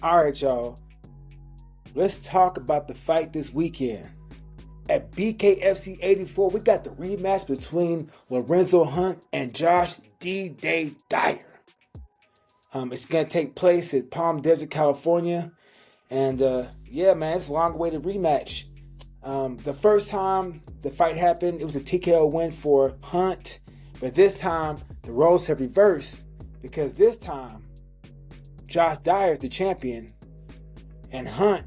All right, y'all. Let's talk about the fight this weekend. At BKFC 84, we got the rematch between Lorenzo Hunt and Josh D-Day Dyer. It's going to take place at Palm Desert, California. And yeah, man, it's a long-awaited rematch. The first time the fight happened, it was a TKO win for Hunt. But this time, the roles have reversed. Because this time, Josh Dyer is the champion. And Hunt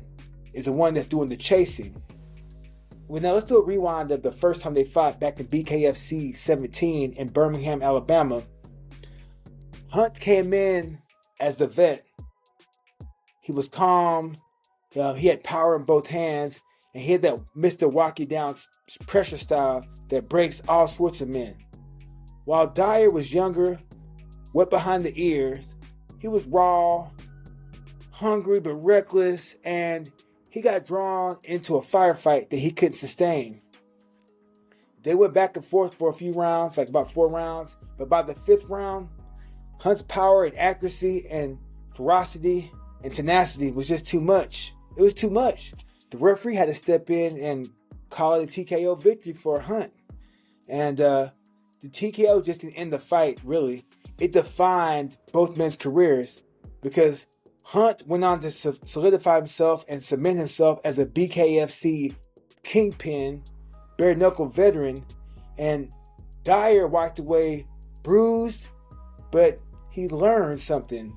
is the one that's doing the chasing. Well, now let's do a rewind of the first time they fought back in BKFC 17 in Birmingham, Alabama. Hunt came in as the vet. He was calm. He had power in both hands. And he had that Mr. Walk You Down pressure style that breaks all sorts of men. While Dyer was younger, wet behind the ears, he was raw, hungry but reckless, and he got drawn into a firefight that he couldn't sustain. They went back and forth for a few rounds, like about 4 rounds. But by the 5th round, Hunt's power and accuracy and ferocity and tenacity was just too much. It was too much. The referee had to step in and call it a TKO victory for Hunt. And the TKO just didn't end the fight, really. It defined both men's careers because Hunt went on to solidify himself and cement himself as a BKFC kingpin, bare-knuckle veteran, and Dyer walked away bruised, but he learned something.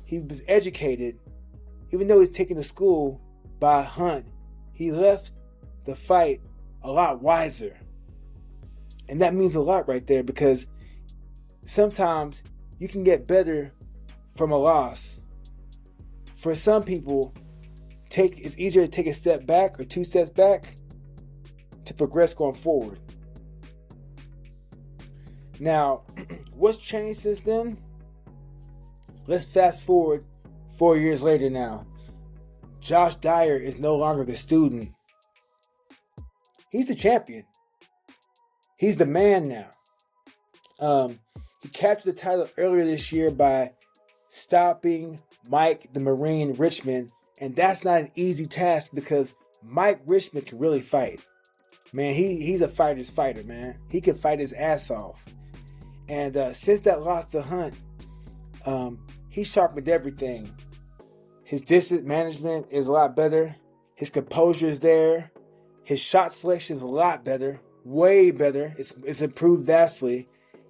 He was educated. Even though he's taken to school by Hunt, he left the fight a lot wiser. And that means a lot right there because sometimes you can get better from a loss. For some people, it's easier to take a step back or 2 steps back to progress going forward. Now, what's changed since then? Let's fast forward 4 years later now. Josh Dyer is no longer the student. He's the champion. He's the man now. He captured the title earlier this year by stopping Mike the Marine Richmond, and that's not an easy task because Mike Richmond can really fight. Man, he's a fighter's fighter, man. He can fight his ass off. And since that loss to Hunt, he sharpened everything. His distance management is a lot better. His composure is there. His shot selection is a lot better, way better. It's improved vastly.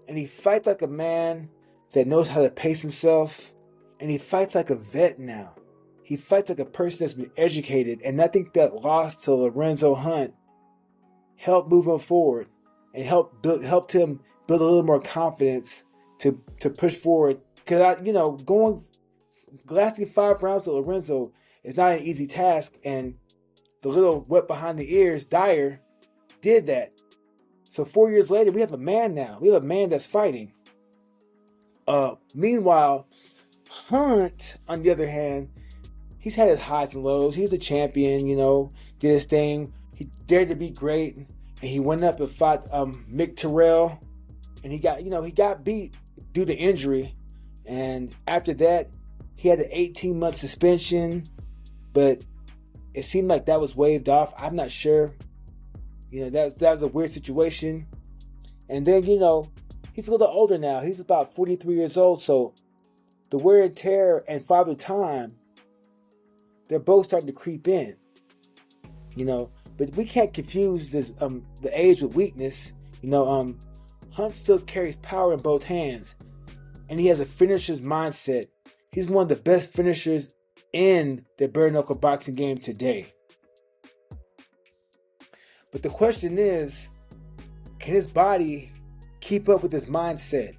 And he fights like a man that knows how to pace himself. And he fights like a vet now. He fights like a person that's been educated. And I think that loss to Lorenzo Hunt helped move him forward and helped him build a little more confidence to push forward. Because lasting 5 rounds to Lorenzo is not an easy task. And the little wet behind the ears, Dyer, did that. So 4 years later, we have a man now. We have a man that's fighting. Meanwhile, Hunt, on the other hand, he's had his highs and lows. He's the champion, did his thing. He dared to be great, and he went up and fought Mick Terrell, and he got beat due to injury. And after that, he had an 18-month suspension, but it seemed like that was waved off. I'm not sure. That was a weird situation. And then, he's a little older now. He's about 43 years old, so the wear and tear and father time, they're both starting to creep in. But we can't confuse this the age with weakness. Hunt still carries power in both hands, and he has a finisher's mindset. He's one of the best finishers in the bare-knuckle boxing game today. But the question is, can his body keep up with his mindset?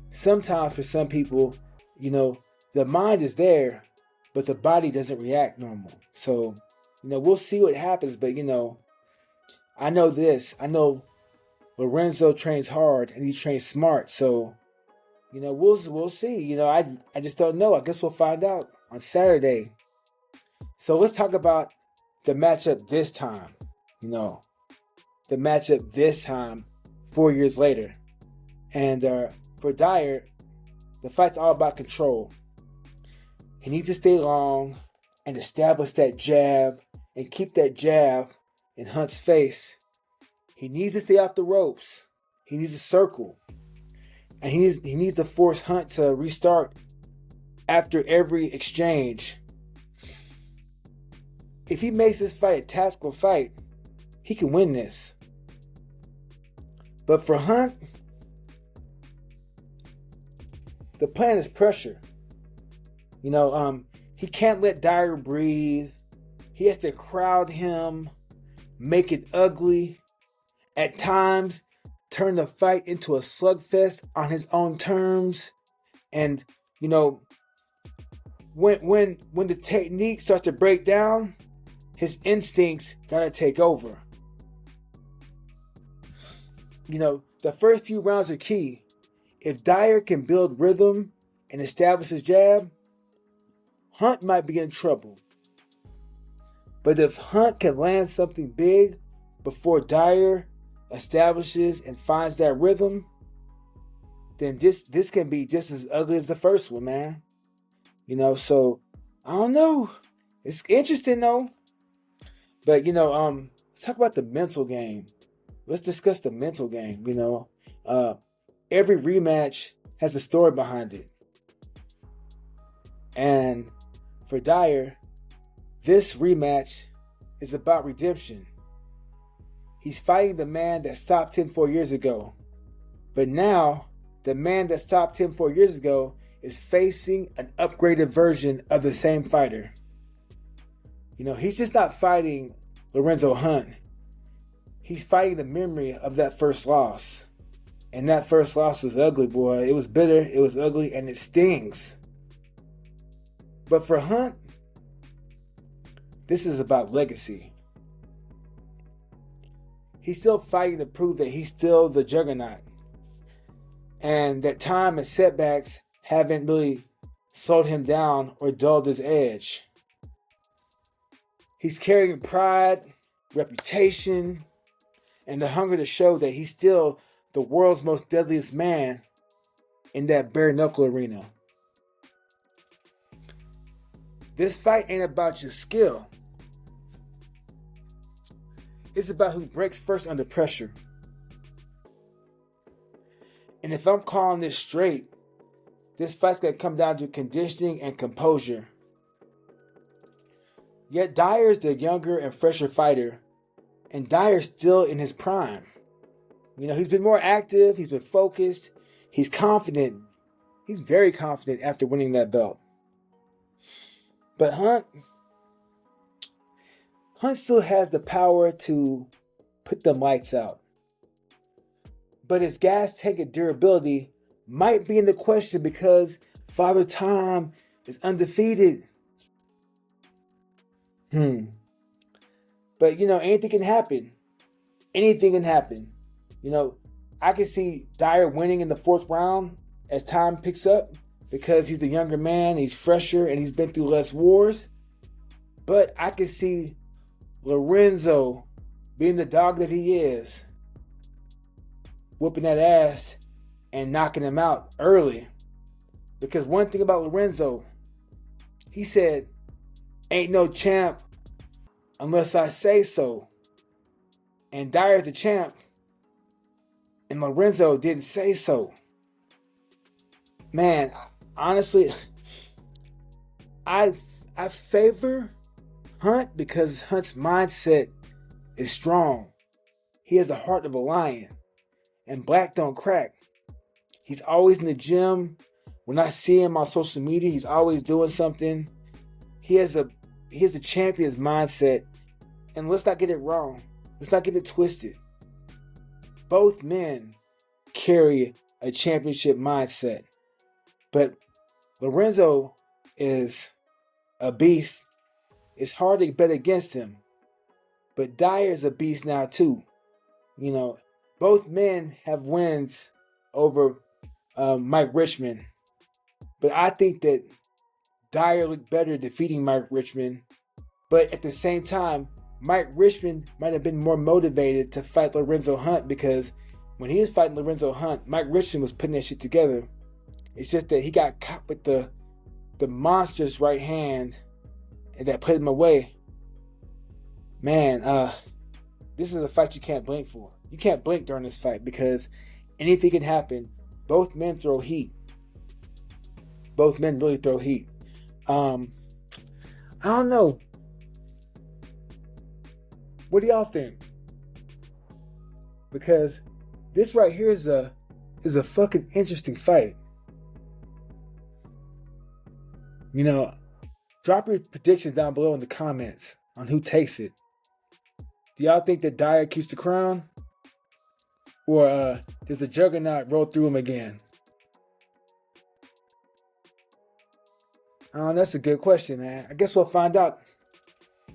Sometimes for some people, the mind is there, but the body doesn't react normal. So, we'll see what happens. But, I know this. I know Lorenzo trains hard and he trains smart. So, we'll see. I just don't know. I guess we'll find out on Saturday. So let's talk about the matchup this time. The matchup this time, 4 years later. And for Dyer, the fight's all about control. He needs to stay long and establish that jab and keep that jab in Hunt's face. He needs to stay off the ropes. He needs to circle. And he needs to force Hunt to restart after every exchange. If he makes this fight a tactical fight, he can win this. But for Hunt, the plan is pressure. He can't let Dyer breathe. He has to crowd him, make it ugly. At times, turn the fight into a slugfest on his own terms. And, when the technique starts to break down, his instincts gotta take over. The first few rounds are key. If Dyer can build rhythm and establish his jab, Hunt might be in trouble. But if Hunt can land something big before Dyer establishes and finds that rhythm, then this can be just as ugly as the first one, man. So I don't know. It's interesting though. But let's talk about the mental game. Let's discuss the mental game. Every rematch has a story behind it. And for Dyer, this rematch is about redemption. He's fighting the man that stopped him 4 years ago. But now, the man that stopped him 4 years ago is facing an upgraded version of the same fighter. He's just not fighting Lorenzo Hunt. He's fighting the memory of that first loss. And that first loss was ugly, boy. It was bitter, it was ugly, and it stings. But for Hunt, this is about legacy. He's still fighting to prove that he's still the Juggernaut. And that time and setbacks haven't really slowed him down or dulled his edge. He's carrying pride, reputation, and the hunger to show that he's still the world's most deadliest man in that bare-knuckle arena. This fight ain't about your skill. It's about who breaks first under pressure. And if I'm calling this straight, this fight's going to come down to conditioning and composure. Yet Dyer's the younger and fresher fighter, and Dyer's still in his prime. He's been more active, he's been focused, he's confident. He's very confident after winning that belt. But Hunt still has the power to put the lights out. But his gas tank and durability might be in the question because Father Time is undefeated. But anything can happen. Anything can happen. I can see Dyer winning in the 4th round as time picks up because he's the younger man, he's fresher, and he's been through less wars. But I can see Lorenzo, being the dog that he is, whooping that ass and knocking him out early. Because one thing about Lorenzo, he said, ain't no champ unless I say so. And Dyer's the champ, and Lorenzo didn't say so. Man, honestly, I favor Hunt because Hunt's mindset is strong. He has the heart of a lion, and black don't crack. He's always in the gym. When I see him on social media, he's always doing something. He has a champion's mindset, and let's not get it wrong. Let's not get it twisted. Both men carry a championship mindset, but Lorenzo is a beast. It's hard to bet against him, but Dyer's a beast now too. Both men have wins over Mike Richmond, but I think that Dyer looked better defeating Mike Richmond. But at the same time, Mike Richmond might have been more motivated to fight Lorenzo Hunt because when he was fighting Lorenzo Hunt, Mike Richmond was putting that shit together. It's just that he got caught with the monster's right hand, and that put him away. Man, this is a fight you can't blink for. You can't blink during this fight because anything can happen. Both men throw heat. Both men really throw heat. I don't know. What do y'all think? Because this right here is a fucking interesting fight. You know, drop your predictions down below in the comments on who takes it. Do y'all think that Dyer keeps the crown? Or does the Juggernaut roll through him again? That's a good question, man. I guess we'll find out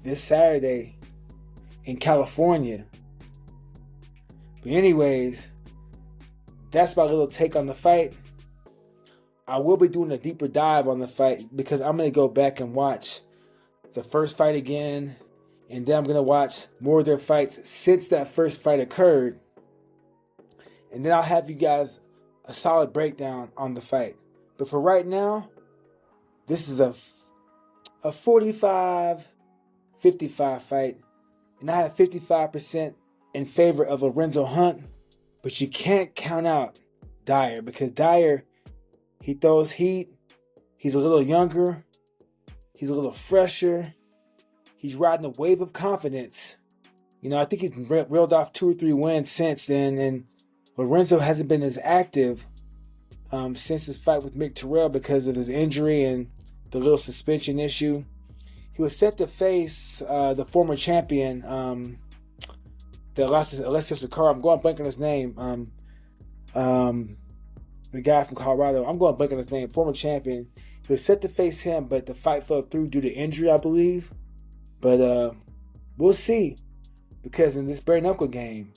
this Saturday in California. But anyways, that's my little take on the fight. I will be doing a deeper dive on the fight because I'm going to go back and watch the first fight again. And then I'm going to watch more of their fights since that first fight occurred. And then I'll have you guys a solid breakdown on the fight. But for right now, this is a 45-55 fight. And I have 55% in favor of Lorenzo Hunt. But you can't count out Dyer because Dyer, he throws heat. He's a little younger. He's a little fresher. He's riding a wave of confidence. You know, I think he's reeled off 2 or 3 wins since then. And Lorenzo hasn't been as active since his fight with Mick Terrell because of his injury and the little suspension issue. He was set to face the former champion, the Alessio Sakara. I'm going blank on his name. The guy from Colorado. I'm going blank on his name. Former champion. He was set to face him, but the fight fell through due to injury, I believe. But we'll see. Because in this bare-knuckle game,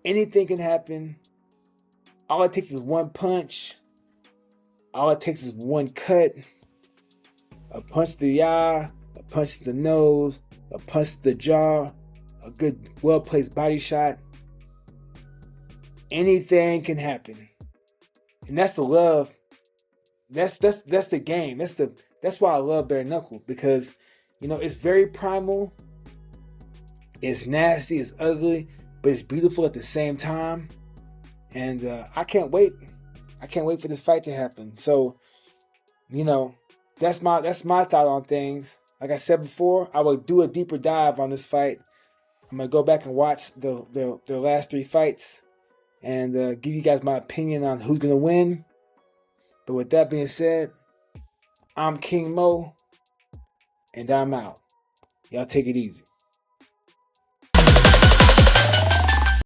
anything can happen. All it takes is one punch. All it takes is one cut. A punch to the eye. A punch to the nose. A punch to the jaw. A good, well-placed body shot. Anything can happen. And that's the love. That's the game. That's why I love bare-knuckle. Because, you know, it's very primal. It's nasty. It's ugly. But it's beautiful at the same time. And I can't wait. I can't wait for this fight to happen. So, you know, that's my thought on things. Like I said before, I will do a deeper dive on this fight. I'm going to go back and watch the last 3 fights and give you guys my opinion on who's going to win. But with that being said, I'm King Mo, and I'm out. Y'all take it easy.